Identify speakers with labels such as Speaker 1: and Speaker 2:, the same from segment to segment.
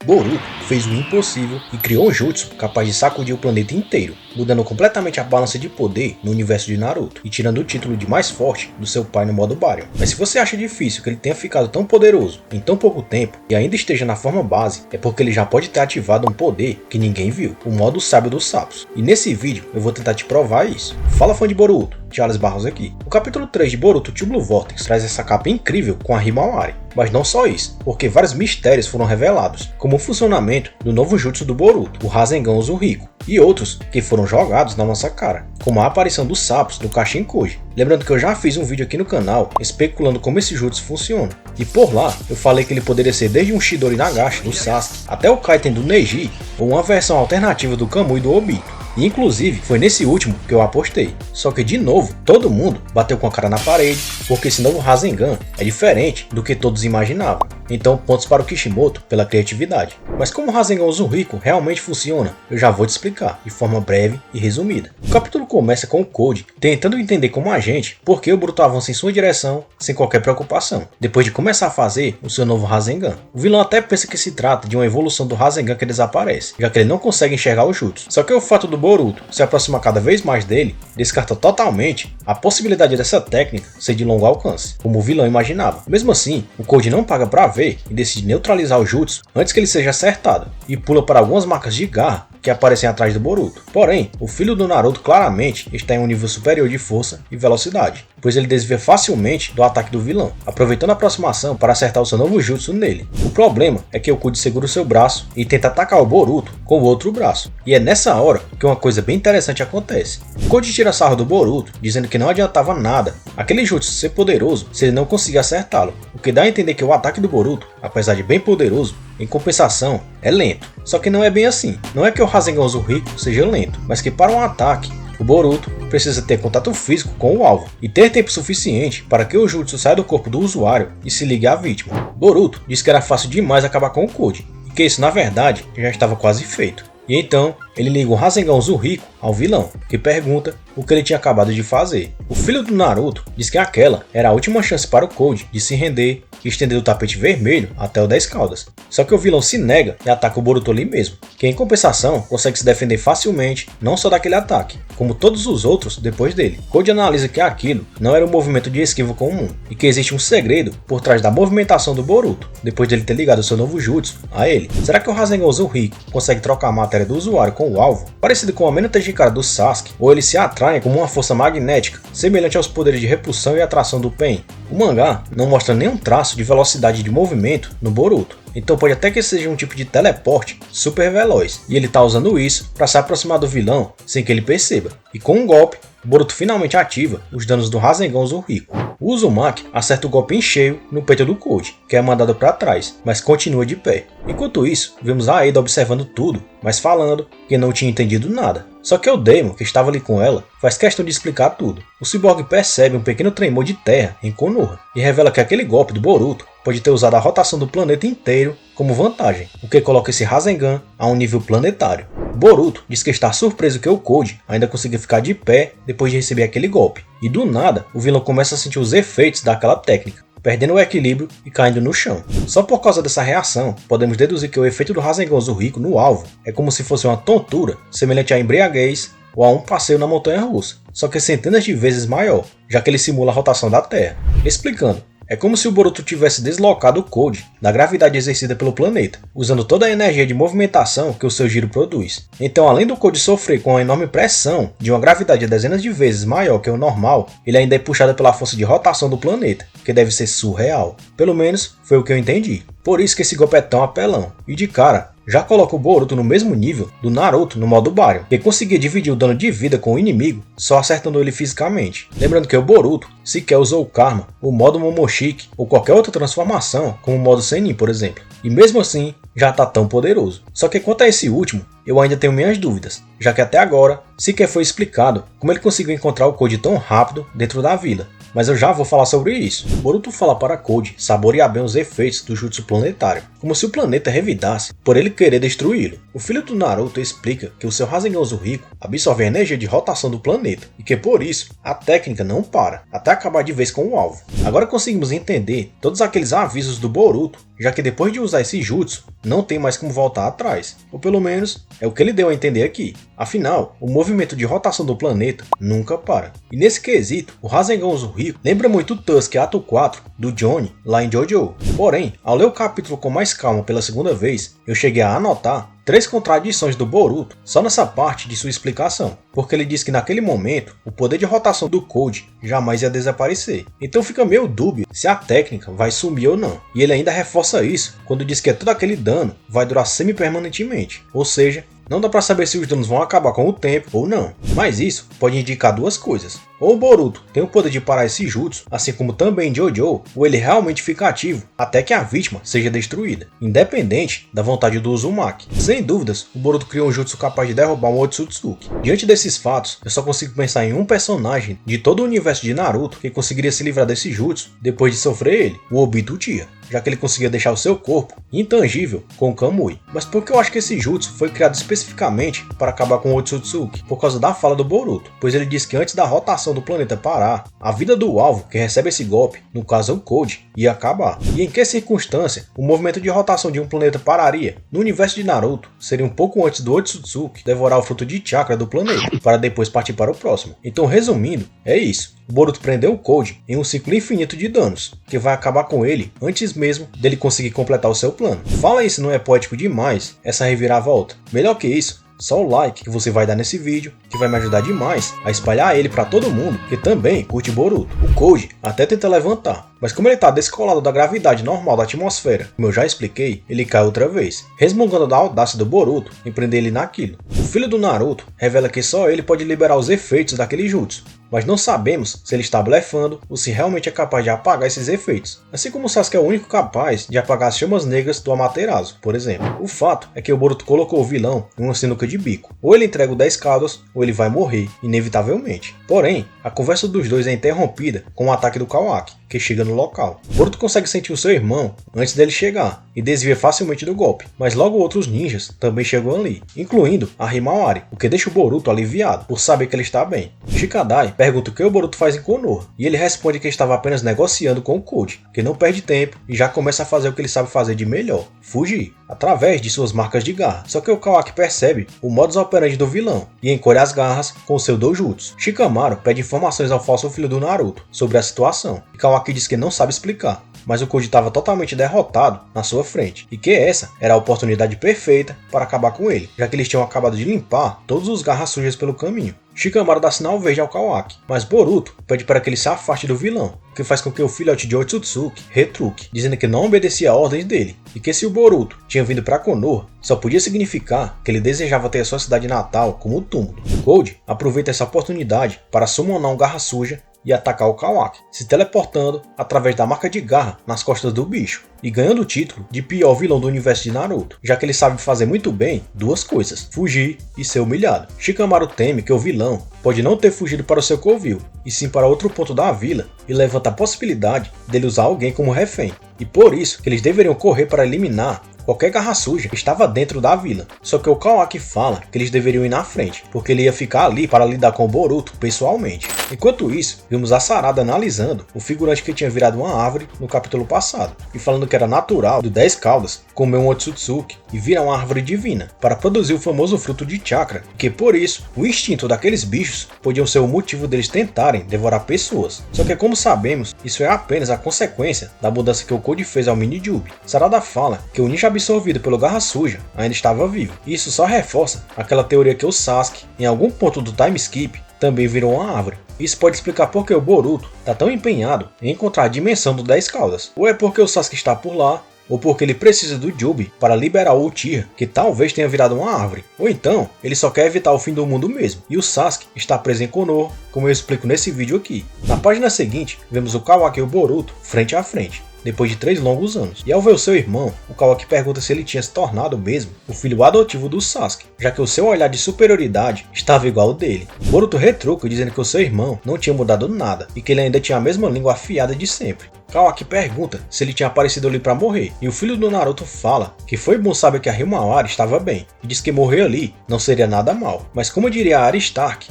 Speaker 1: Boruto fez o impossível e criou um jutsu capaz de sacudir o planeta inteiro, mudando completamente a balança de poder no universo de Naruto e tirando o título de mais forte do seu pai no modo Baryon. Mas se você acha difícil que ele tenha ficado tão poderoso em tão pouco tempo e ainda esteja na forma base, é porque ele já pode ter ativado um poder que ninguém viu, o modo sábio dos sapos. E nesse vídeo eu vou tentar te provar isso. Fala, fã de Boruto, Charles Barros aqui. O capítulo 3 de Boruto Two Blue Vortex traz essa capa incrível com a Himawari. Mas não só isso, porque vários mistérios foram revelados, como o funcionamento do novo jutsu do Boruto, o Rasengan Uzumaki, e outros que foram jogados na nossa cara, como a aparição dos sapos no Kashinkoji. Lembrando que eu já fiz um vídeo aqui no canal especulando como esse jutsu funciona, e por lá eu falei que ele poderia ser desde um Chidori Nagashi do Sasuke, até o Kaiten do Neji, ou uma versão alternativa do Kamui do Obito. E inclusive foi nesse último que eu apostei. Só que de novo, todo mundo bateu com a cara na parede, porque esse novo Rasengan é diferente do que todos imaginavam. Então pontos para o Kishimoto pela criatividade. Mas como o Rasengan Uzumaki realmente funciona, eu já vou te explicar de forma breve e resumida. O capítulo começa com o Code tentando entender como agente por que o Boruto avança em sua direção sem qualquer preocupação, depois de começar a fazer o seu novo Rasengan. O vilão até pensa que se trata de uma evolução do Rasengan que desaparece, já que ele não consegue enxergar o jutsu. Só que o fato do Boruto se aproximar cada vez mais dele descarta totalmente a possibilidade dessa técnica ser de longo alcance, como o vilão imaginava. Mesmo assim, o Code não paga pra ver e decide neutralizar o jutsu antes que ele seja acertado, e pula para algumas marcas de garra que aparecem atrás do Boruto. Porém, o filho do Naruto claramente está em um nível superior de força e velocidade, pois ele desvia facilmente do ataque do vilão, aproveitando a aproximação para acertar o seu novo jutsu nele. O problema é que o Code segura o seu braço e tenta atacar o Boruto com o outro braço, e é nessa hora que uma coisa bem interessante acontece. O Code tira sarro do Boruto, dizendo que não adiantava nada aquele jutsu ser poderoso se ele não conseguir acertá-lo, o que dá a entender que o ataque do Boruto, apesar de bem poderoso, em compensação, é lento. Só que não é bem assim. Não é que o Rasengan Uzumaki seja lento, mas que para um ataque, o Boruto precisa ter contato físico com o alvo e ter tempo suficiente para que o jutsu saia do corpo do usuário e se ligue à vítima. Boruto disse que era fácil demais acabar com o Code, e que isso na verdade já estava quase feito. E então, ele liga o Rasengan Uzumaki ao vilão, que pergunta o que ele tinha acabado de fazer. O filho do Naruto diz que aquela era a última chance para o Code de se render e estender o tapete vermelho até o 10 Caudas. Só que o vilão se nega e ataca o Boruto ali mesmo, que em compensação consegue se defender facilmente, não só daquele ataque, como todos os outros depois dele. Code analisa que aquilo não era um movimento de esquiva comum, e que existe um segredo por trás da movimentação do Boruto, depois dele ter ligado seu novo jutsu a ele. Será que o Rasengan Uzumaki consegue trocar a matéria do usuário com o alvo, parecido com a mente de cara do Sasuke, ou eles se atraem como uma força magnética, semelhante aos poderes de repulsão e atração do Pain? O mangá não mostra nenhum traço de velocidade de movimento no Boruto, então pode até que seja um tipo de teleporte super veloz, e ele está usando isso para se aproximar do vilão sem que ele perceba. E com um golpe, o Boruto finalmente ativa os danos do Rasengan Uzumaki. O Uzumaki acerta o golpe em cheio no peito do Code, que é mandado para trás, mas continua de pé. Enquanto isso, vemos a Ada observando tudo, mas falando que não tinha entendido nada. Só que o Daemon, que estava ali com ela, faz questão de explicar tudo. O Cyborg percebe um pequeno tremor de terra em Konoha e revela que aquele golpe do Boruto pode ter usado a rotação do planeta inteiro como vantagem, o que coloca esse Rasengan a um nível planetário. Boruto diz que está surpreso que o Code ainda conseguiu ficar de pé depois de receber aquele golpe, e do nada o vilão começa a sentir os efeitos daquela técnica, perdendo o equilíbrio e caindo no chão. Só por causa dessa reação, podemos deduzir que o efeito do Rasengan Uzumaki no alvo é como se fosse uma tontura semelhante à embriaguez ou a um passeio na montanha-russa, só que centenas de vezes maior, já que ele simula a rotação da Terra. Explicando, é como se o Boruto tivesse deslocado o Code da gravidade exercida pelo planeta, usando toda a energia de movimentação que o seu giro produz. Então, além do Code sofrer com a enorme pressão de uma gravidade dezenas de vezes maior que o normal, ele ainda é puxado pela força de rotação do planeta, que deve ser surreal. Pelo menos foi o que eu entendi. Por isso que esse golpe é tão apelão. E de cara, já coloca o Boruto no mesmo nível do Naruto no modo Baryon, que conseguia dividir o dano de vida com o inimigo só acertando ele fisicamente. Lembrando que o Boruto sequer usou o Karma, o modo Momoshiki ou qualquer outra transformação, como o modo Sennin, por exemplo. E mesmo assim, já tá tão poderoso. Só que quanto a esse último, eu ainda tenho minhas dúvidas, já que até agora sequer foi explicado como ele conseguiu encontrar o Code tão rápido dentro da vila. Mas eu já vou falar sobre isso. Boruto fala para Code saborear bem os efeitos do jutsu planetário, como se o planeta revidasse por ele querer destruí-lo. O filho do Naruto explica que o seu Rasengan Uzumaki absorve a energia de rotação do planeta, e que por isso a técnica não para, até acabar de vez com o alvo. Agora conseguimos entender todos aqueles avisos do Boruto já que depois de usar esse jutsu, não tem mais como voltar atrás, ou pelo menos é o que ele deu a entender aqui. Afinal, o movimento de rotação do planeta nunca para. E nesse quesito, o Rasengan Uzumaki lembra muito o Tusk Ato 4 do Johnny lá em JoJo. Porém, ao ler o capítulo com mais calma pela segunda vez, eu cheguei a anotar 3 contradições do Boruto só nessa parte de sua explicação, porque ele diz que naquele momento o poder de rotação do Code jamais ia desaparecer. Então fica meio dúbio se a técnica vai sumir ou não. E ele ainda reforça isso quando diz que todo aquele dano vai durar semi-permanentemente, ou seja, não dá pra saber se os danos vão acabar com o tempo ou não. Mas isso pode indicar duas coisas. Ou o Boruto tem o poder de parar esse jutsu, assim como também em JoJo, ou ele realmente fica ativo até que a vítima seja destruída, independente da vontade do Uzumaki. Sem dúvidas, o Boruto criou um jutsu capaz de derrubar um Otsutsuki. Diante desses fatos, eu só consigo pensar em um personagem de todo o universo de Naruto que conseguiria se livrar desse jutsu depois de sofrer ele, o Obito Uchiha, já que ele conseguia deixar o seu corpo intangível com o Kamui. Mas por que eu acho que esse jutsu foi criado especificamente para acabar com o Otsutsuki? Por causa da fala do Boruto, pois ele diz que antes da rotação do planeta parar, a vida do alvo que recebe esse golpe, no caso o Code, ia acabar. E em que circunstância o movimento de rotação de um planeta pararia? No universo de Naruto, seria um pouco antes do Otsutsuki devorar o fruto de chakra do planeta, para depois partir para o próximo. Então, resumindo, é isso. O Boruto prendeu o Code em um ciclo infinito de danos, que vai acabar com ele antes mesmo dele conseguir completar o seu plano. Fala isso, não é poético demais essa reviravolta? Melhor que isso, só o like que você vai dar nesse vídeo, que vai me ajudar demais a espalhar ele para todo mundo que também curte Boruto. O Code até tenta levantar, mas como ele está descolado da gravidade normal da atmosfera, como eu já expliquei, ele cai outra vez, resmungando da audácia do Boruto em prender ele naquilo. O filho do Naruto revela que só ele pode liberar os efeitos daquele jutsu, mas não sabemos se ele está blefando ou se realmente é capaz de apagar esses efeitos. Assim como o Sasuke é o único capaz de apagar as chamas negras do Amaterasu, por exemplo. O fato é que o Boruto colocou o vilão em uma sinuca de bico. Ou ele entrega o 10 caudas, ou ele vai morrer, inevitavelmente. Porém, a conversa dos dois é interrompida com o ataque do Kawaki, que chega no local. Boruto consegue sentir o seu irmão antes dele chegar e desvia facilmente do golpe, mas logo outros ninjas também chegam ali, incluindo a Himawari, o que deixa o Boruto aliviado por saber que ele está bem. Shikadai pergunta o que o Boruto faz em Konoha, e ele responde que estava apenas negociando com o Code, que não perde tempo e já começa a fazer o que ele sabe fazer de melhor, fugir, através de suas marcas de garra. Só que o Kawaki percebe o modus operandi do vilão e encolhe as garras com seu dojutsu. Shikamaru pede informações ao falso filho do Naruto sobre a situação, e Kawaki diz que não sabe explicar, mas o Code estava totalmente derrotado na sua frente, e que essa era a oportunidade perfeita para acabar com ele, já que eles tinham acabado de limpar todos os garras sujas pelo caminho. Shikamaru dá sinal verde ao Kawaki, mas Boruto pede para que ele se afaste do vilão, o que faz com que o filhote de Otsutsuki retruque, dizendo que não obedecia a ordens dele, e que se o Boruto tinha vindo para Konoha, só podia significar que ele desejava ter a sua cidade natal como túmulo. Code aproveita essa oportunidade para summonar um garra suja e atacar o Kawaki, se teleportando através da marca de garra nas costas do bicho, e ganhando o título de pior vilão do universo de Naruto, já que ele sabe fazer muito bem duas coisas: fugir e ser humilhado. Shikamaru teme que o vilão pode não ter fugido para o seu covil, e sim para outro ponto da vila, e levanta a possibilidade dele usar alguém como refém, e por isso que eles deveriam correr para eliminar qualquer garra suja que estava dentro da vila. Só que o Kawaki fala que eles deveriam ir na frente, porque ele ia ficar ali para lidar com o Boruto pessoalmente. Enquanto isso, vimos a Sarada analisando o figurante que tinha virado uma árvore no capítulo passado, e falando que era natural do 10 caudas comer um Otsutsuki e virar uma árvore divina para produzir o famoso fruto de chakra, e que por isso o instinto daqueles bichos podiam ser o motivo deles tentarem devorar pessoas. Só que como sabemos, isso é apenas a consequência da mudança que o Code fez ao Minijubi. Sarada fala que o ninja absorvido pelo garra suja ainda estava vivo, e isso só reforça aquela teoria que o Sasuke, em algum ponto do time skip, também virou uma árvore. Isso pode explicar por que o Boruto está tão empenhado em encontrar a dimensão do 10 caudas. Ou é porque o Sasuke está por lá, ou porque ele precisa do Jubi para liberar o Uchiha, que talvez tenha virado uma árvore. Ou então, ele só quer evitar o fim do mundo mesmo, e o Sasuke está preso em Konoha, como eu explico nesse vídeo aqui. Na página seguinte, vemos o Kawaki e o Boruto frente a frente, depois de 3 longos anos. E ao ver o seu irmão, o Kawaki pergunta se ele tinha se tornado mesmo o filho adotivo do Sasuke, já que o seu olhar de superioridade estava igual ao dele. Boruto retruca dizendo que o seu irmão não tinha mudado nada, e que ele ainda tinha a mesma língua afiada de sempre. Kawaki pergunta se ele tinha aparecido ali para morrer, e o filho do Naruto fala que foi bom saber que a Himawari estava bem, e diz que morrer ali não seria nada mal. Mas como diria Arya Stark,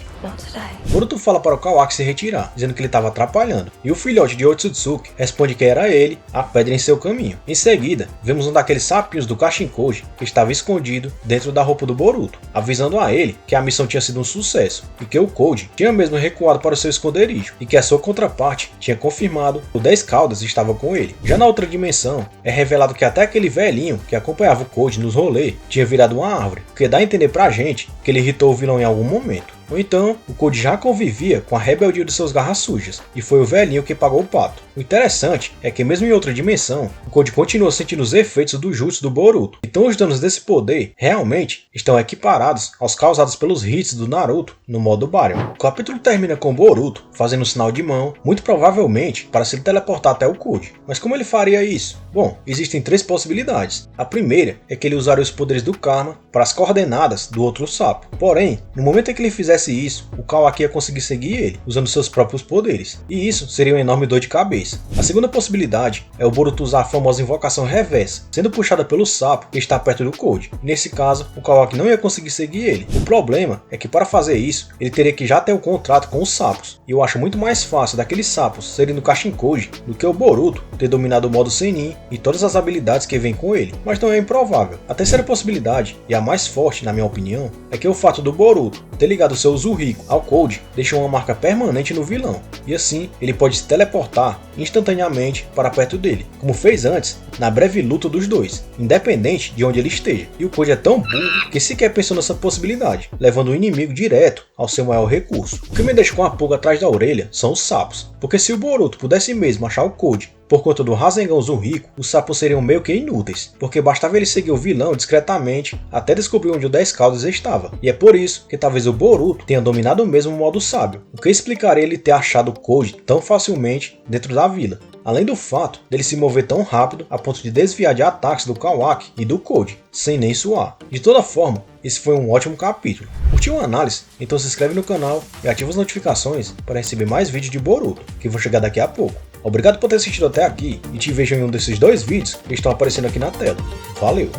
Speaker 1: Boruto fala para o Kawaki se retirar, dizendo que ele estava atrapalhando, e o filhote de Otsutsuki responde que era ele, a pedra em seu caminho. Em seguida, vemos um daqueles sapinhos do Kashinkoji que estava escondido dentro da roupa do Boruto, avisando a ele que a missão tinha sido um sucesso, e que o Koji tinha mesmo recuado para o seu esconderijo, e que a sua contraparte tinha confirmado que o 10 Caudas estava com ele. Já na outra dimensão, é revelado que até aquele velhinho que acompanhava o Koji nos rolês tinha virado uma árvore, o que dá a entender pra gente que ele irritou o vilão em algum momento. Ou então, o Koji já convivia com a rebeldia de seus garras sujas, e foi o velhinho que pagou o pato. O interessante é que mesmo em outra dimensão, o Koji continua sentindo os efeitos do jutsu do Boruto, então os danos desse poder realmente estão equiparados aos causados pelos hits do Naruto no modo Baryon. O capítulo termina com Boruto fazendo um sinal de mão, muito provavelmente para se teleportar até o Koji. Mas como ele faria isso? Bom, existem 3 possibilidades. A primeira é que ele usaria os poderes do Karma para as coordenadas do outro sapo. Porém, no momento em que ele fizesse isso, o Kawaki ia conseguir seguir ele, usando seus próprios poderes, e isso seria uma enorme dor de cabeça. A segunda possibilidade é o Boruto usar a famosa invocação reversa, sendo puxada pelo sapo que está perto do Koji. Nesse caso, o Kawaki não ia conseguir seguir ele. O problema é que para fazer isso, ele teria que já ter um contrato com os sapos, e eu acho muito mais fácil daqueles sapos serem do Kashinkoji do que o Boruto ter dominado o modo Sennin e todas as habilidades que vêm com ele, mas não é improvável. A terceira possibilidade, e a mais forte na minha opinião, é que o fato do Boruto ter ligado seu Zuhiko ao Koji deixou uma marca permanente no vilão, e assim ele pode se teleportar instantaneamente para perto dele, como fez antes na breve luta dos dois, independente de onde ele esteja. E o Koji é tão burro que sequer pensou nessa possibilidade, levando o inimigo direto ao seu maior recurso. O que me deixa com a pulga atrás da orelha são os sapos, porque se o Boruto pudesse mesmo achar o Koji por conta do Rasengan Zuhiko, os sapos seriam meio que inúteis, porque bastava ele seguir o vilão discretamente até descobrir onde o 10 Caudas estava, e é por isso que talvez o Boruto tenha dominado mesmo o modo sábio, o que explicaria ele ter achado o Koji tão facilmente dentro da vila, além do fato dele se mover tão rápido a ponto de desviar de ataques do Kawaki e do Koji, sem nem suar. De toda forma, esse foi um ótimo capítulo. Curtiu a análise? Então se inscreve no canal e ativa as notificações para receber mais vídeos de Boruto, que vão chegar daqui a pouco. Obrigado por ter assistido até aqui e te vejo em um desses 2 vídeos que estão aparecendo aqui na tela. Valeu!